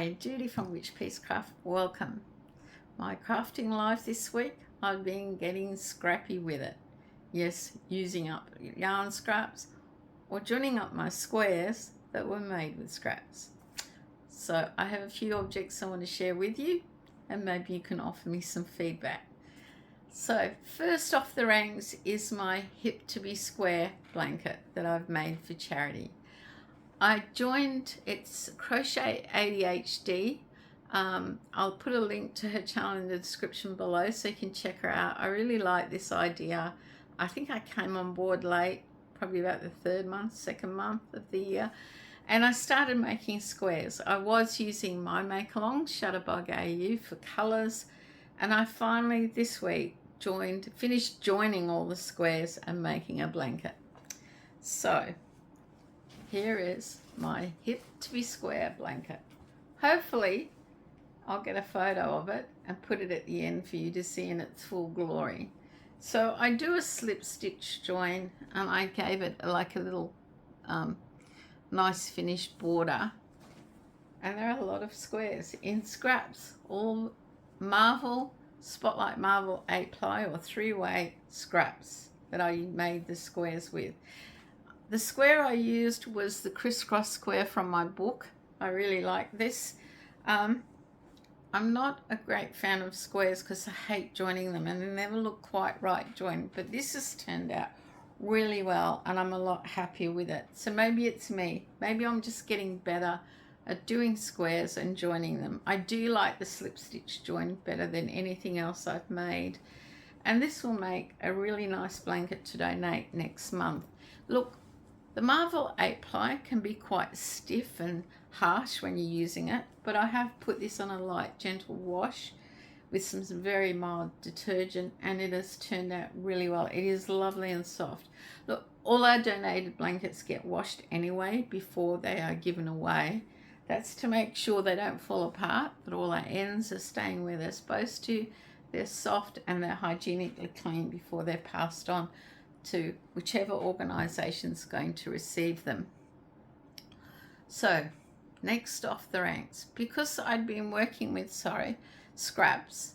Hi, Judy from Witchpeace Craft. Welcome. My crafting life this week, I've been getting scrappy with it. Yes, using up yarn scraps or joining up my squares that were made with scraps. So I have a few objects I want to share with you, and maybe you can offer me some feedback. So first off the ranks is my Hip to Be Square blanket that I've made for charity. I joined, it's Crochet ADHD. I'll put a link to her channel in the description below so you can check her out. I really like this idea. I think I came on board late, probably about the second month of the year. And I started making squares. I was using my Make-Along, Shutterbug AU, for colours. And I finally, this week, finished joining all the squares and making a blanket. So here is my Hip to Be Square blanket. Hopefully I'll get a photo of it and put it at the end for you to see in its full glory. So I do a slip stitch join, and I gave it like a little nice finished border, and there are a lot of squares in scraps, all Marvel, Spotlight Marvel 8-ply or 3-way scraps that I made the squares with. The square I used was the crisscross square from my book. I really like this. I'm not a great fan of squares because I hate joining them and they never look quite right joined, but this has turned out really well and I'm a lot happier with it. So maybe it's me. Maybe I'm just getting better at doing squares and joining them. I do like the slip stitch join better than anything else I've made. And this will make a really nice blanket to donate next month. Look, the Marvel 8-ply can be quite stiff and harsh when you're using it, but I have put this on a light, gentle wash with some very mild detergent, and it has turned out really well. It is lovely and soft. Look, all our donated blankets get washed anyway before they are given away. That's to make sure they don't fall apart, but all our ends are staying where they're supposed to. They're soft and they're hygienically clean before they're passed on to whichever organisation's going to receive them. So next off the ranks, because I'd been working with scraps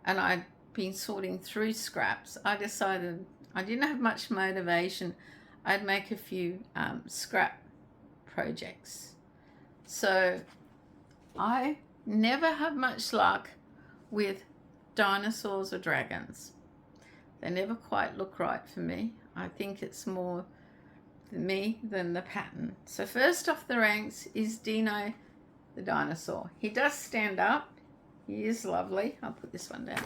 and I'd been sorting through scraps, I decided I didn't have much motivation. I'd make a few scrap projects. So I never have much luck with dinosaurs or dragons. They never quite look right for me. I think it's more me than the pattern. So first off the ranks is Dino the dinosaur. He does stand up. He is lovely. I'll put this one down.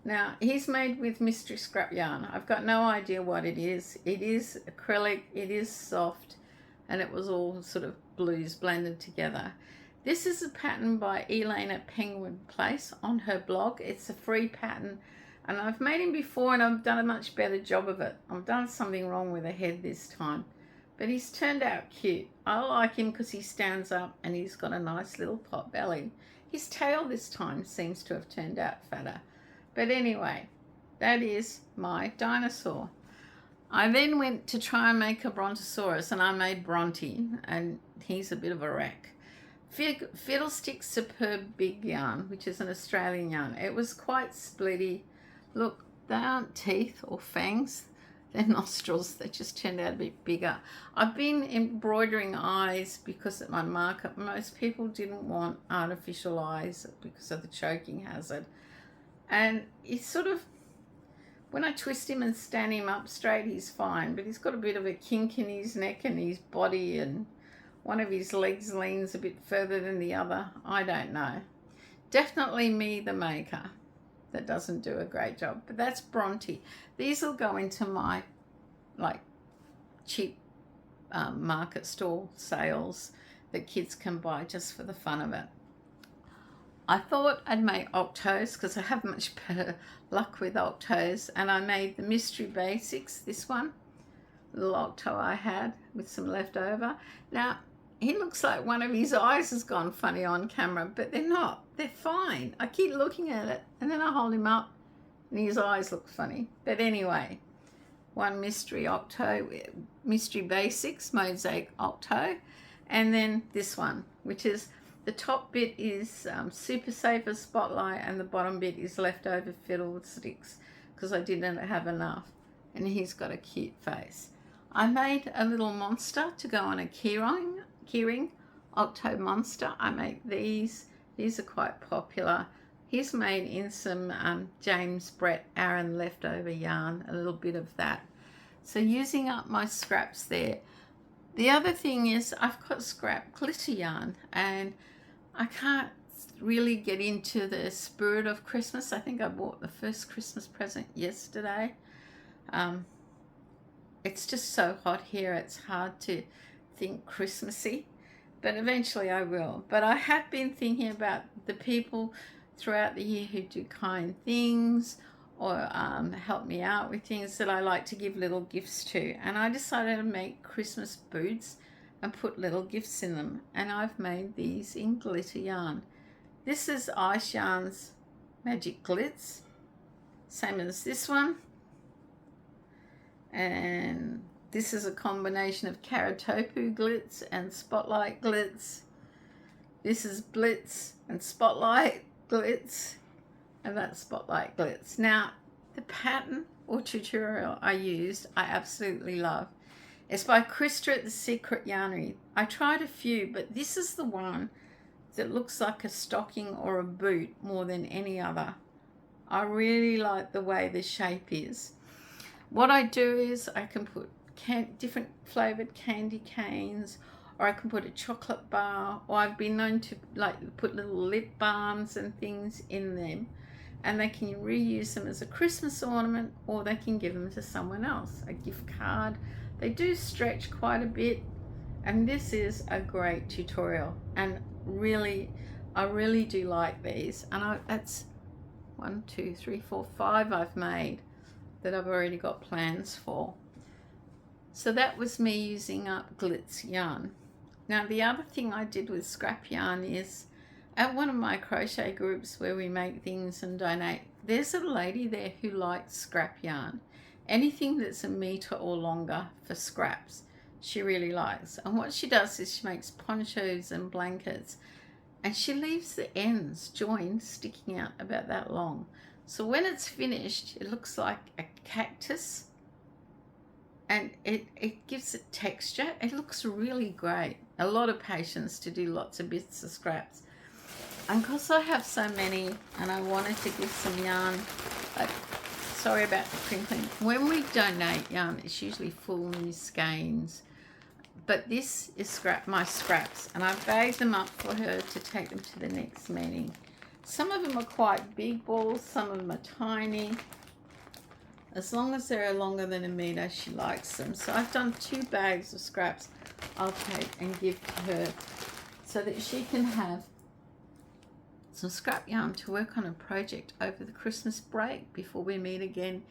Now he's made with mystery scrap yarn. I've got no idea what it is. It is acrylic, it is soft, and it was all sort of blues blended together. This is a pattern by Elaine at Penguin Place on her blog. It's a free pattern. And I've made him before and I've done a much better job of it. I've done something wrong with the head this time. But he's turned out cute. I like him because he stands up and he's got a nice little pot belly. His tail this time seems to have turned out fatter. But anyway, that is my dinosaur. I then went to try and make a Brontosaurus, and I made Bronte, and he's a bit of a wreck. Fiddlestick Superb Big Yarn, which is an Australian yarn. It was quite splitty. Look, they aren't teeth or fangs, they're nostrils. They just turned out a bit bigger. I've been embroidering eyes because at my market, most people didn't want artificial eyes because of the choking hazard. And he's sort of, when I twist him and stand him up straight, he's fine, but he's got a bit of a kink in his neck and his body, and one of his legs leans a bit further than the other. I don't know. Definitely me, the maker, that doesn't do a great job, but that's Bronte. These will go into my cheap market stall sales that kids can buy just for the fun of it. I thought I'd make Octos because I have much better luck with Octos, and I made the Mystery Basics, this one, little Octo I had with some leftover. Now he looks like one of his eyes has gone funny on camera, but they're not. They're fine. I keep looking at it and then I hold him up and his eyes look funny. But anyway, one Mystery Octo, Mystery Basics Mosaic Octo, And then this one, which is the top bit is Super Saver Spotlight, and the bottom bit is Leftover Fiddlesticks, because I didn't have enough. And he's got a cute face. I made a little monster to go on a keyring Octo monster. I make these. These are quite popular. He's made in some James Brett Aaron leftover yarn, a little bit of that. So using up my scraps there. The other thing is I've got scrap glitter yarn, and I can't really get into the spirit of Christmas. I think I bought the first Christmas present yesterday. It's just so hot here, it's hard to think Christmassy, but eventually I will. But I have been thinking about the people throughout the year who do kind things or help me out with things that I like to give little gifts to. And I decided to make Christmas boots and put little gifts in them. And I've made these in glitter yarn. This is Ice Yarn's Magic Glitz, same as this one. And this is a combination of Karatopu Glitz and Spotlight Glitz. This is Blitz and Spotlight Glitz, and that's Spotlight Glitz. Now, the pattern or tutorial I used, I absolutely love. It's by Krista at the Secret Yarnery. I tried a few, but this is the one that looks like a stocking or a boot more than any other. I really like the way the shape is. What I do is I can put different flavored candy canes, or I can put a chocolate bar, or I've been known to put little lip balms and things in them, and they can reuse them as a Christmas ornament, or they can give them to someone else, a gift card. They do stretch quite a bit, and this is a great tutorial, and really, I really do like these. And that's 1, 2, 3, 4, 5 I've made that I've already got plans for. So that was me using up Glitz yarn. Now the other thing I did with scrap yarn is, at one of my crochet groups where we make things and donate, there's a lady there who likes scrap yarn. Anything that's a meter or longer for scraps, she really likes. And what she does is she makes ponchos and blankets, and she leaves the ends joined sticking out about that long. So when it's finished, it looks like a cactus, and it gives it texture. It looks really great. A lot of patience to do lots of bits of scraps. And because I have so many and I wanted to give some yarn, sorry about the crinkling. When we donate yarn, it's usually full new skeins. But this is my scraps, and I've bagged them up for her to take them to the next meeting. Some of them are quite big balls, some of them are tiny. As long as they're longer than a meter, she likes them. So I've done 2 bags of scraps I'll take and give to her so that she can have some scrap yarn to work on a project over the Christmas break before we meet again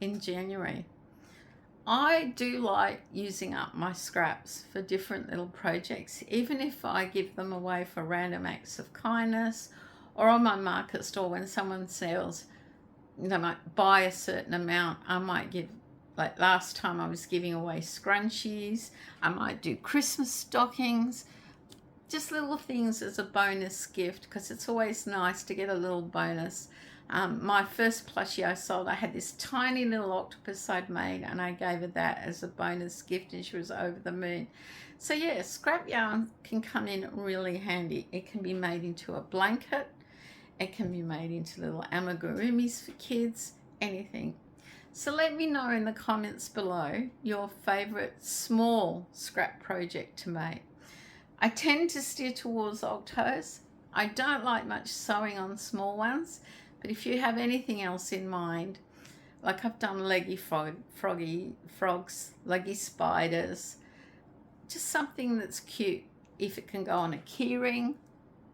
in January. I do like using up my scraps for different little projects, even if I give them away for random acts of kindness, or on my market stall when someone sells, they might buy a certain amount. I might give, like last time I was giving away scrunchies. I might do Christmas stockings, just little things as a bonus gift, because it's always nice to get a little bonus. My first plushie I sold, I had this tiny little octopus I'd made, and I gave her that as a bonus gift, and she was over the moon. So yeah, scrap yarn can come in really handy. It can be made into a blanket. It can be made into little amigurumis for kids, anything. So let me know in the comments below your favorite small scrap project to make. I tend to steer towards Octos. I don't like much sewing on small ones, but if you have anything else in mind, like I've done leggy frogs, leggy spiders, just something that's cute, if it can go on a keyring,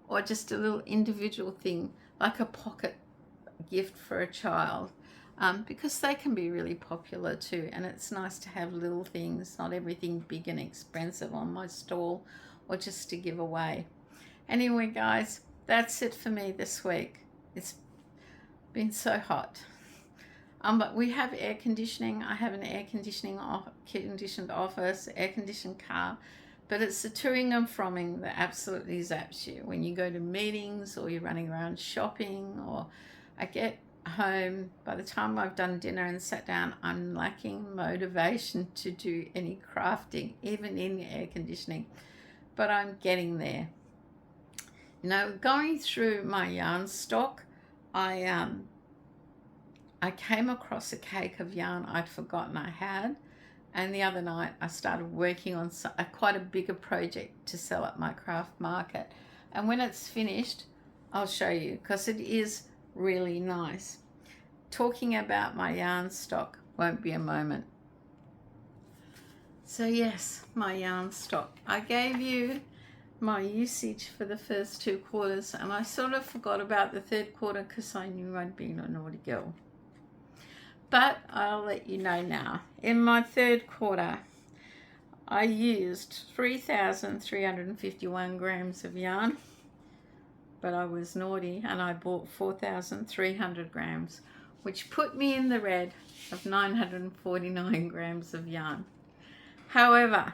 or just a little individual thing like a pocket gift for a child, because they can be really popular too, and it's nice to have little things, not everything big and expensive on my stall or just to give away. Anyway guys, that's it for me this week. It's been so hot, but we have air conditioning. I have an conditioned office, air conditioned car, But it's the toing and fromming that absolutely zaps you. When you go to meetings or you're running around shopping, or I get home, by the time I've done dinner and sat down, I'm lacking motivation to do any crafting, even in air conditioning. But I'm getting there. You know, going through my yarn stock, I came across a cake of yarn I'd forgotten I had, and the other night I started working on quite a bigger project to sell at my craft market. And when it's finished, I'll show you, because it is really nice. Talking about my yarn stock won't be a moment. So yes, my yarn stock. I gave you my usage for the first 2 quarters, and I sort of forgot about the 3rd quarter because I knew I'd been a naughty girl. But I'll let you know now. In my 3rd quarter, I used 3,351 grams of yarn, but I was naughty and I bought 4,300 grams, which put me in the red of 949 grams of yarn. However,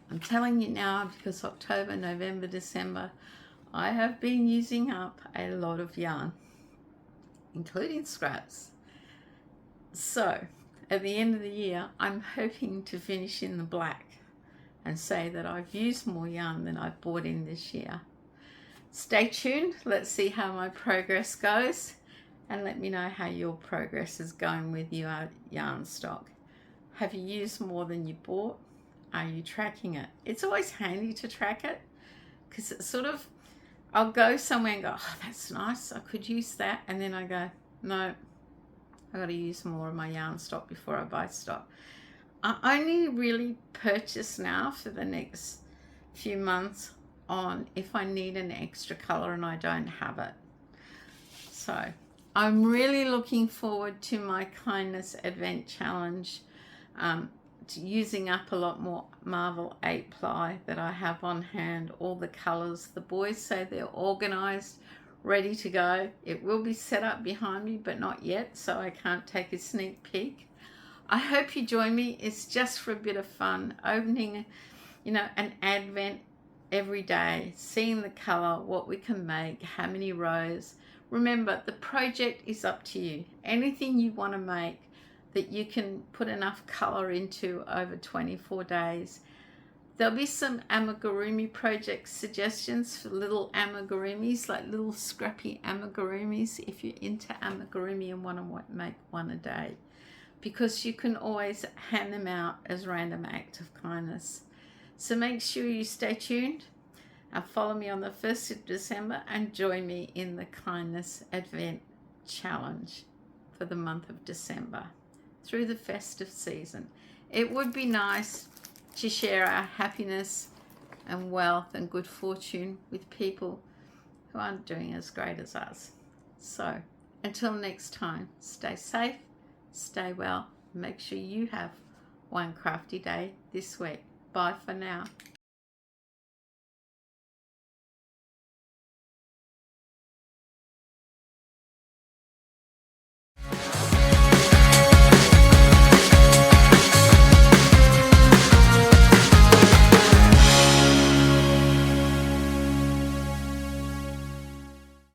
I'm telling you now, because October, November, December, I have been using up a lot of yarn, including scraps. So at the end of the year, I'm hoping to finish in the black and say that I've used more yarn than I've bought in this year. Stay tuned. Let's see how my progress goes, and let me know how your progress is going with your yarn stock. Have you used more than you bought? Are you tracking it? It's always handy to track it, because it's sort of, I'll go somewhere and go, oh, that's nice, I could use that. And then I go, no, I got to use more of my yarn stock before I buy stock. I only really purchase now for the next few months on if I need an extra color and I don't have it. So I'm really looking forward to my Kindness Advent Challenge, using up a lot more Marvel 8 ply that I have on hand, all the colors. The boys say they're organized, ready to go. It will be set up behind me, but not yet, so I can't take a sneak peek. I hope you join me. It's just for a bit of fun, opening, you know, an advent every day, seeing the color, what we can make, how many rows. Remember, the project is up to you. Anything you want to make that you can put enough color into over 24 days. There'll be some amigurumi project suggestions for little amigurumis, like little scrappy amigurumis, if you're into amigurumi and want to make one a day, because you can always hand them out as random act of kindness. So make sure you stay tuned and follow me on the 1st of December and join me in the Kindness Advent Challenge for the month of December through the festive season. It would be nice to share our happiness and wealth and good fortune with people who aren't doing as great as us. So until next time, stay safe, stay well, make sure you have one crafty day this week. Bye for now.